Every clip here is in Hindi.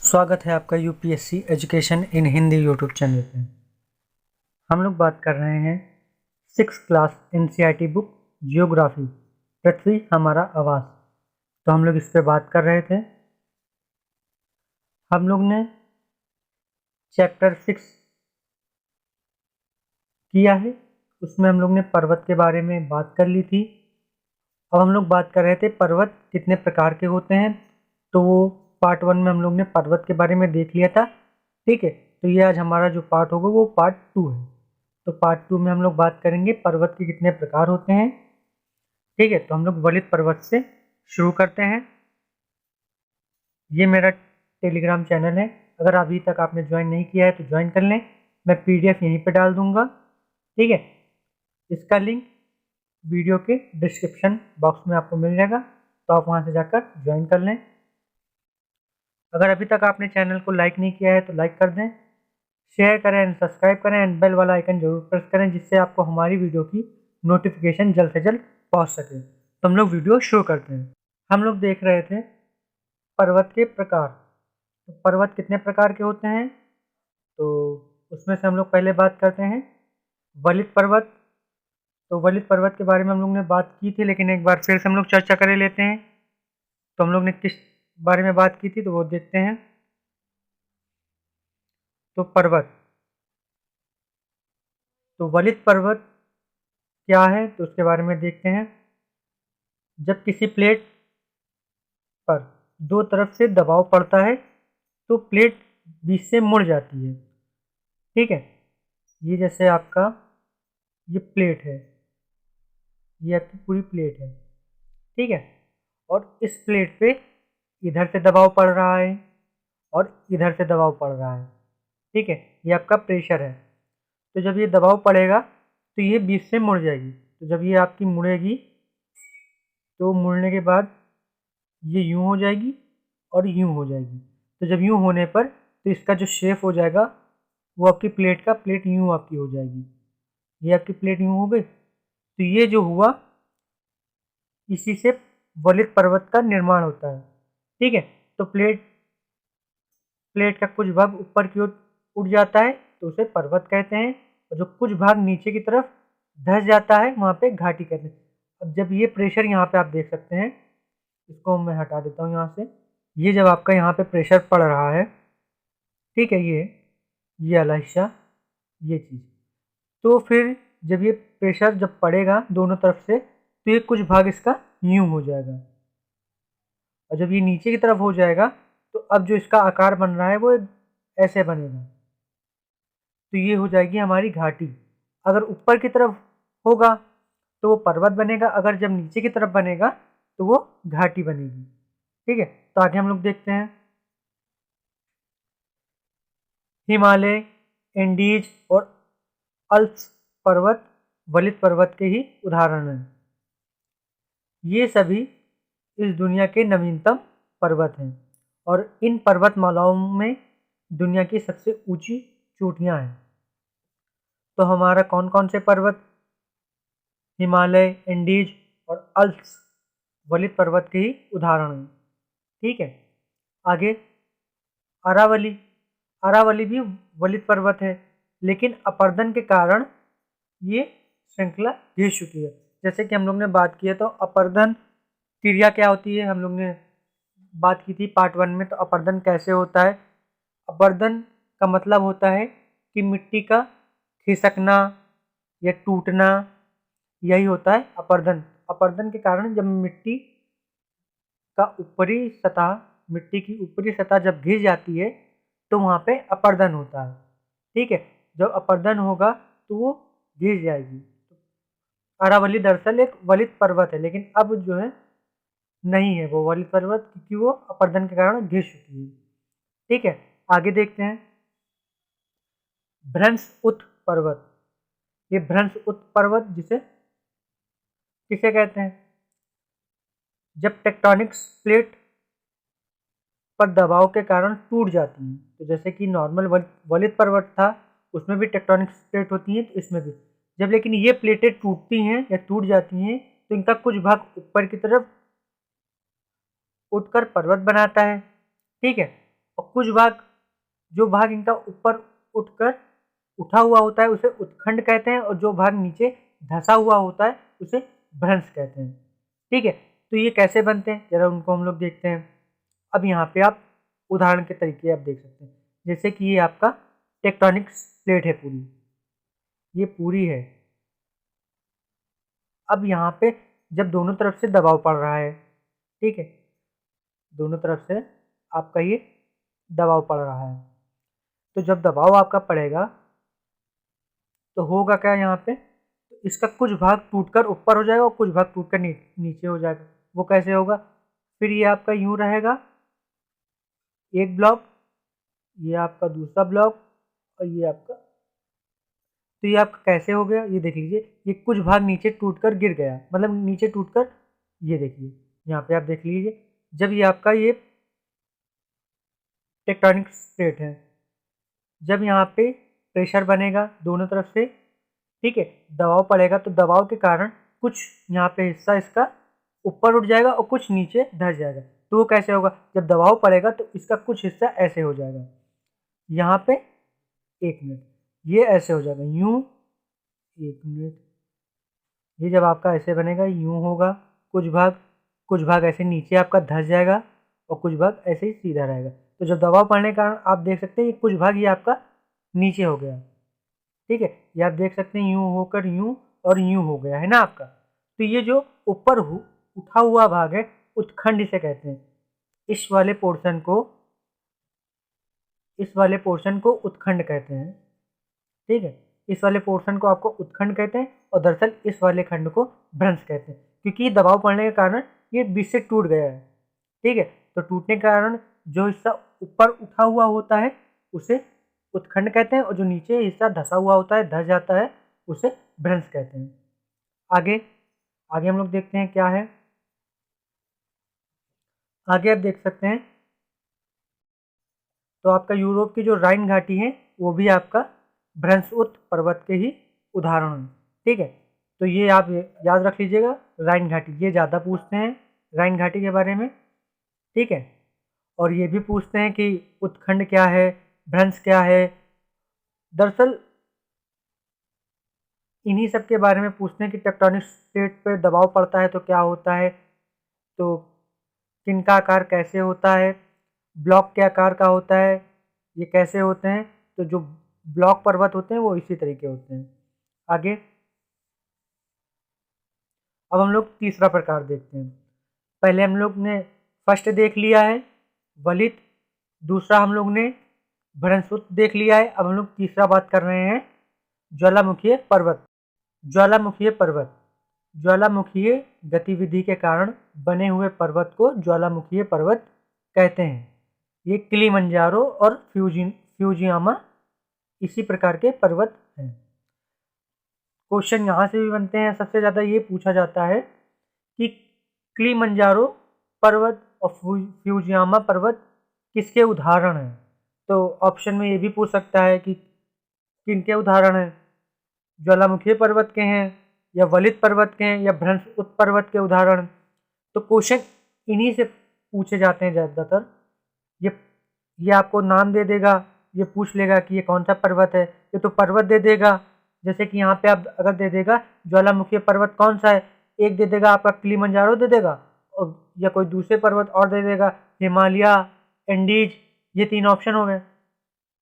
स्वागत है आपका UPSC education in Hindi YouTube channel पे। हम लोग बात कर रहे हैं 6th class NCERT book geography पृथ्वी हमारा आवास। तो हम लोग इस पे बात कर रहे थे। हम लोग ने चैप्टर 6 किया है, उसमें हम लोग ने पर्वत के बारे में बात कर ली थी। अब हम लोग बात कर रहे थे पर्वत कितने प्रकार के होते हैं। तो वो पार्ट 1 में हम लोग ने पर्वत के बारे में देख लिया था। ठीक है, तो ये आज हमारा जो पार्ट होगा वो पार्ट 2 है। तो पार्ट 2 में हम लोग बात करेंगे पर्वत के कितने प्रकार होते हैं। ठीक है, तो हम लोग वलित पर्वत से शुरू करते हैं। ये मेरा टेलीग्राम चैनल है, अगर अभी तक आपने ज्वाइन नहीं किया है तो ज्वाइन कर लें। मैं पीडीएफ यहीं पे डाल दूंगा। ठीक है, इसका लिंक वीडियो के डिस्क्रिप्शन बॉक्स में आपको मिल जाएगा, तो आप वहां से जाकर ज्वाइन कर लें। अगर अभी तक आपने चैनल को लाइक नहीं किया है तो लाइक कर दें, शेयर करें एंड सब्सक्राइब करें एंड बेल वाला आइकन जरूर प्रेस करें, जिससे आपको हमारी वीडियो की नोटिफिकेशन जल्द से जल्द पहुंच सके। तो हम लोग वीडियो शुरू करते हैं। हम लोग देख रहे थे पर्वत के प्रकार। तो पर्वत कितने प्रकार के होते हैं, तो उसमें से हम लोग पहले बात करते हैं वलित पर्वत। तो वलित पर्वत के बारे में हम लोग ने बात की थी, लेकिन एक बार फिर से हम लोग चर्चा कर लेते हैं। तो हम लोग ने किस बारे में बात की थी तो वो देखते हैं। तो पर्वत, तो वलित पर्वत क्या है तो उसके बारे में देखते हैं। जब किसी प्लेट पर दो तरफ से दबाव पड़ता है तो प्लेट बीच से मुड़ जाती है। ठीक है, ये जैसे आपका ये प्लेट है, ये आपकी पूरी प्लेट है। ठीक है, और इस प्लेट पे इधर से दबाव पड़ रहा है और इधर से दबाव पड़ रहा है। ठीक है, ये आपका प्रेशर है। तो जब ये दबाव पड़ेगा तो ये बीच से मुड़ जाएगी। तो जब ये आपकी मुड़ेगी तो मुड़ने के बाद ये यूं हो जाएगी और यूं हो जाएगी। तो जब यूं होने पर तो इसका जो शेप हो जाएगा वो आपकी प्लेट का प्लेट यूं आपकी हो जाएगी। ये आपकी प्लेट यूं हो गई। तो ये जो हुआ, इसी से वलित पर्वत का निर्माण होता है। ठीक है, तो प्लेट प्लेट का कुछ भाग ऊपर की ओर उठ जाता है तो उसे पर्वत कहते हैं, और जो कुछ भाग नीचे की तरफ धंस जाता है वहाँ पे घाटी कहते हैं। अब जब ये प्रेशर यहाँ पे आप देख सकते हैं, इसको मैं हटा देता हूँ यहाँ से। ये जब आपका यहाँ पे प्रेशर पड़ रहा है, ठीक है, ये वाला हिस्सा, ये चीज़, तो फिर जब ये प्रेशर जब पड़ेगा दोनों तरफ से तो ये कुछ भाग इसका यूं हो जाएगा, और जब ये नीचे की तरफ हो जाएगा तो अब जो इसका आकार बन रहा है वो ऐसे बनेगा। तो ये हो जाएगी हमारी घाटी। अगर ऊपर की तरफ होगा तो वो पर्वत बनेगा, अगर जब नीचे की तरफ बनेगा तो वो घाटी बनेगी। ठीक है, तो आगे हम लोग देखते हैं। हिमालय, एंडीज और अल्प्स पर्वत वलित पर्वत के ही उदाहरण हैं। ये सभी इस दुनिया के नवीनतम पर्वत हैं और इन पर्वतमालाओं में दुनिया की सबसे ऊंची चोटियां हैं। तो हमारा कौन कौन से पर्वत, हिमालय, एंडीज और अल्प्स वलित पर्वत के ही उदाहरण हैं। ठीक है, आगे अरावली। अरावली भी वलित पर्वत है, लेकिन अपरदन के कारण ये श्रृंखला घिस चुकी है। जैसे कि हम लोग ने बात की है, तो अपरदन क्रिया क्या होती है हम लोग ने बात की थी पार्ट 1 में। तो अपरदन कैसे होता है, अपरदन का मतलब होता है कि मिट्टी का खिसकना या टूटना, यही होता है अपरदन। अपरदन के कारण जब का ऊपरी सतह मिट्टी की ऊपरी सतह जब घिस जाती है तो वहाँ पे अपरदन होता है। ठीक है, जब अपरदन होगा तो वो घिस जाएगी। अरावली दरअसल एक वलित पर्वत है, लेकिन अब जो है नहीं है वो वलित पर्वत, क्योंकि वो अपरदन के कारण घिस चुकी है। ठीक है, आगे देखते हैं भ्रंश उत पर्वत। ये भ्रंश उत पर्वत किसे कहते हैं, जब टेक्टोनिक्स प्लेट पर दबाव के कारण टूट जाती हैं। तो जैसे कि नॉर्मल वलित पर्वत था, उसमें भी टेक्टोनिक्स प्लेट होती हैं, तो इसमें भी जब लेकिन ये प्लेटें टूटती हैं या टूट जाती हैं तो इनका कुछ भाग ऊपर की तरफ उठकर पर्वत बनाता है। ठीक है, और कुछ भाग, जो भाग इनका ऊपर उठा हुआ होता है उसे उत्खंड कहते हैं, और जो भाग नीचे धंसा हुआ होता है उसे भ्रंश कहते हैं। ठीक है, तो ये कैसे बनते हैं जरा उनको हम लोग देखते हैं। अब यहाँ पे आप उदाहरण के तरीके आप देख सकते हैं, जैसे कि ये आपका टेक्टोनिक प्लेट है पूरी, ये पूरी है। अब यहाँ पे जब दोनों तरफ से दबाव पड़ रहा है, ठीक है, दोनों तरफ से आपका ये दबाव पड़ रहा है, तो जब दबाव आपका पड़ेगा तो होगा क्या यहाँ पे, तो इसका कुछ भाग टूटकर ऊपर हो जाएगा और कुछ भाग टूटकर नीचे हो जाएगा। वो कैसे होगा, फिर ये आपका यूँ रहेगा एक ब्लॉक, ये आपका दूसरा ब्लॉक, और ये आपका, तो ये आपका कैसे हो गया, ये देख लीजिए, ये कुछ भाग नीचे टूटकर गिर गया, मतलब नीचे टूटकर, ये देखिए यहाँ पे आप देख लीजिए, जब ये आपका ये टेक्टोनिक प्लेट है, जब यहाँ पे प्रेशर बनेगा दोनों तरफ से, ठीक है, दबाव पड़ेगा, तो दबाव के कारण कुछ यहाँ पे हिस्सा इसका ऊपर उठ जाएगा और कुछ नीचे धंस जाएगा। तो वो कैसे होगा, जब दबाव पड़ेगा तो इसका कुछ हिस्सा ऐसे हो जाएगा, यहाँ पे, एक मिनट, ये ऐसे हो जाएगा यूँ, एक मिनट, ये जब आपका ऐसे बनेगा यूँ होगा, कुछ भाग ऐसे नीचे आपका धंस जाएगा और कुछ भाग ऐसे ही सीधा रहेगा। तो जब दबाव पड़ने के कारण आप देख सकते हैं ये कुछ भाग ये आपका नीचे हो गया, ठीक है, ये आप देख सकते हैं यूँ होकर यूँ और यूँ हो गया है ना आपका। तो ये जो ऊपर उठा हुआ भाग है उत्खंड इसे कहते हैं, इस वाले पोर्शन को उत्खंड कहते हैं, ठीक है, इस वाले पोर्शन को आपको उत्खंड कहते हैं और दरअसल इस वाले खंड को भ्रंश कहते हैं, क्योंकि दबाव पड़ने के कारण ये बीच से टूट गया है, ठीक है। तो टूटने के कारण जो हिस्सा ऊपर उठा हुआ होता है उसे उत्खंड कहते हैं और जो नीचे हिस्सा धंसा हुआ होता है, धंस जाता है, उसे भ्रंश कहते हैं। आगे आगे हम लोग देखते हैं क्या है। आगे आप देख सकते हैं तो आपका यूरोप की जो राइन घाटी है वो भी आपका भ्रंशउत पर्वत के ही उदाहरण है, ठीक है। तो ये आप याद रख लीजिएगा, राइन घाटी, ये ज़्यादा पूछते हैं राइन घाटी के बारे में, ठीक है। और ये भी पूछते हैं कि उत्खंड क्या है, भ्रंश क्या है। दरअसल इन्हीं सब के बारे में पूछते हैं कि टेक्टोनिक प्लेट पे दबाव पड़ता है तो क्या होता है, तो किनका आकार कैसे होता है, ब्लॉक के आकार का होता है, ये कैसे होते हैं। तो जो ब्लॉक पर्वत होते हैं वो इसी तरीके होते हैं। आगे अब हम लोग तीसरा प्रकार देखते हैं। पहले हम लोग ने फर्स्ट देख लिया है वलित, दूसरा हम लोग ने भ्रंशउत देख लिया है। अब हम लोग तीसरा बात कर रहे हैं ज्वालामुखीय पर्वत। ज्वालामुखीय गतिविधि के कारण बने हुए पर्वत को ज्वालामुखीय पर्वत कहते हैं। ये किलिमंजारो और फ्यूजियामा इसी प्रकार के पर्वत हैं। क्वेश्चन यहाँ से भी बनते हैं, सबसे ज़्यादा ये पूछा जाता है कि किलिमंजारो पर्वत और फ्यूजियामा पर्वत किसके उदाहरण हैं। तो ऑप्शन में ये भी पूछ सकता है कि किनके उदाहरण हैं, ज्वालामुखीय पर्वत के हैं या वलित पर्वत के हैं या भ्रंशउत पर्वत के उदाहरण। तो क्वेश्चन इन्हीं से पूछे जाते हैं ज़्यादातर। ये आपको नाम दे देगा, ये पूछ लेगा कि ये कौन सा पर्वत है, ये तो पर्वत दे देगा, जैसे कि यहाँ पे आप अगर दे देगा ज्वालामुखीय पर्वत कौन सा है, एक दे देगा आपका किलिमंजारो दे देगा, और या कोई दूसरे पर्वत और दे देगा हिमालय, एंडीज, ये 3 ऑप्शन हो गए।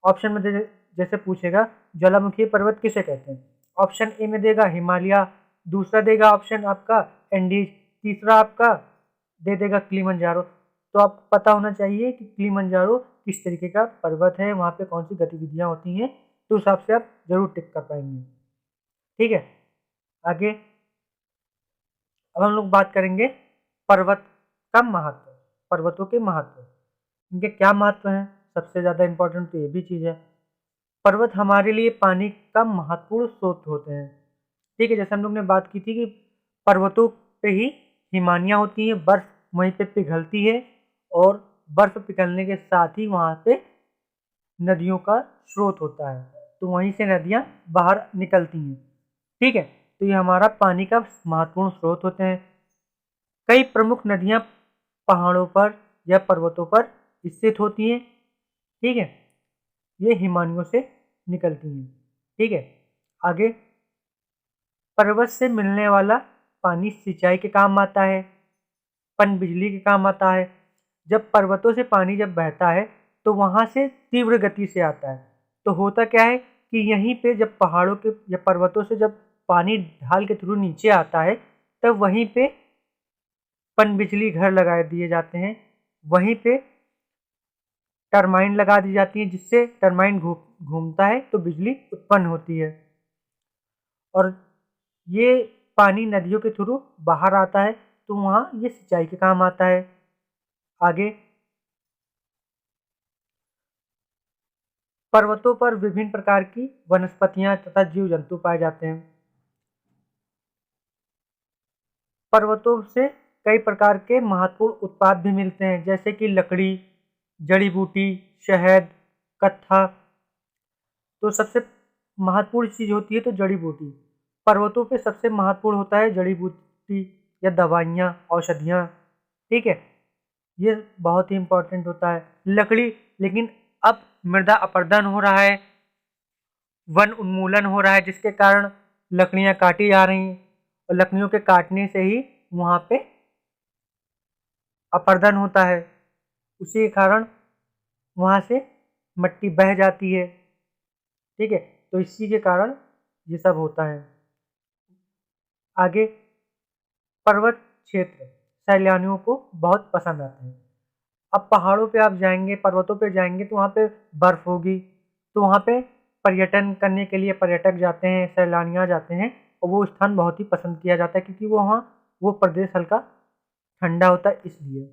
ऑप्शन में जैसे पूछेगा ज्वालामुखीय पर्वत किसे कहते हैं, ऑप्शन ए में देगा हिमालय, दूसरा देगा ऑप्शन आपका एंडीज, तीसरा आपका दे देगा किलिमंजारो। तो आपको पता होना चाहिए कि किलिमंजारो किस तरीके का पर्वत है, वहाँ पे कौन सी गतिविधियाँ होती हैं, तो उस हिसाब से आप जरूर टिक कर पाएंगे, ठीक है। आगे अब हम लोग बात करेंगे पर्वत का महत्व, पर्वतों के महत्व, इनके क्या महत्व हैं। सबसे ज़्यादा इम्पोर्टेंट तो ये भी चीज़ है, पर्वत हमारे लिए पानी का महत्वपूर्ण स्रोत होते हैं, ठीक है। जैसे हम लोग ने बात की थी कि पर्वतों पे ही हिमानियाँ होती हैं, बर्फ़ वहीं पे पिघलती है और बर्फ़ पिघलने के साथ ही वहाँ पे नदियों का स्रोत होता है, तो वहीं से नदियाँ बाहर निकलती हैं, ठीक है। तो ये हमारा पानी का महत्वपूर्ण स्रोत होते हैं। कई प्रमुख नदियाँ पहाड़ों पर या पर्वतों पर स्थित होती हैं, ठीक है, ये हिमानियों से निकलती हैं। ठीक है, आगे पर्वत से मिलने वाला पानी सिंचाई के काम आता है, पनबिजली के काम आता है। जब पर्वतों से पानी जब बहता है तो वहाँ से तीव्र गति से आता है। तो होता क्या है कि यहीं पे जब पहाड़ों के या पर्वतों से जब पानी ढाल के थ्रू नीचे आता है, तब वहीं पे पनबिजली घर लगा दिए जाते हैं। वहीं पे टरबाइन लगा दी जाती है, जिससे टरबाइन घूमता है तो बिजली उत्पन्न होती है। और ये पानी नदियों के थ्रू बाहर आता है, तो वहाँ ये सिंचाई के काम आता है। आगे पर्वतों पर विभिन्न प्रकार की वनस्पतियां तथा जीव जंतु पाए जाते हैं। पर्वतों से कई प्रकार के महत्वपूर्ण उत्पाद भी मिलते हैं, जैसे कि लकड़ी, जड़ी बूटी, शहद, कत्था। तो सबसे महत्वपूर्ण चीज़ होती है तो जड़ी बूटी। पर्वतों पे सबसे महत्वपूर्ण होता है जड़ी बूटी या दवाइयाँ, औषधियाँ। ठीक है, ये बहुत ही इम्पोर्टेंट होता है। लकड़ी, लेकिन अब मृदा अपरदन हो रहा है, वन उन्मूलन हो रहा है, जिसके कारण लकड़ियाँ काटी जा रही हैं, और लकड़ियों के काटने से ही वहाँ पे अपरदन होता है। उसी के कारण वहाँ से मिट्टी बह जाती है। ठीक है, तो इसी के कारण ये सब होता है। आगे पर्वत क्षेत्र सैलानियों को बहुत पसंद आते हैं। अब पहाड़ों पे आप जाएंगे, पर्वतों पे जाएंगे तो वहाँ पे बर्फ होगी, तो वहाँ पे पर्यटन करने के लिए पर्यटक जाते हैं, सैलानियाँ जाते हैं, और वो स्थान बहुत ही पसंद किया जाता है, क्योंकि वो वहाँ वो प्रदेश हल्का ठंडा होता है इसलिए।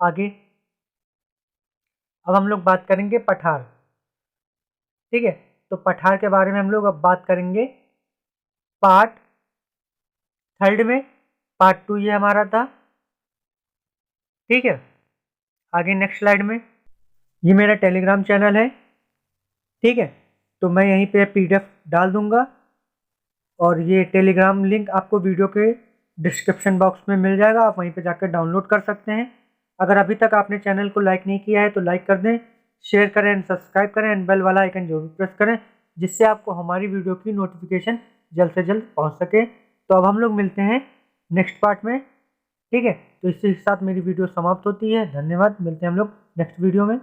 आगे अब हम लोग बात करेंगे पठार। ठीक है, तो पठार के बारे में हम लोग अब बात करेंगे पार्ट थर्ड में। पार्ट 2 ये हमारा था। ठीक है, आगे नेक्स्ट स्लाइड में ये मेरा टेलीग्राम चैनल है। ठीक है, तो मैं यहीं पे PDF डाल दूंगा, और ये टेलीग्राम लिंक आपको वीडियो के डिस्क्रिप्शन बॉक्स में मिल जाएगा, आप वहीं पे जाकर डाउनलोड कर सकते हैं। अगर अभी तक आपने चैनल को लाइक नहीं किया है तो लाइक कर दें, शेयर करें एंड सब्सक्राइब करें, एंड बेल वाला आइकन जरूर प्रेस करें, जिससे आपको हमारी वीडियो की नोटिफिकेशन जल्द से जल्द पहुँच सके। तो अब हम लोग मिलते हैं नेक्स्ट पार्ट में। ठीक है, तो इसी के साथ मेरी वीडियो समाप्त होती है। धन्यवाद, मिलते हैं हम लोग नेक्स्ट वीडियो में।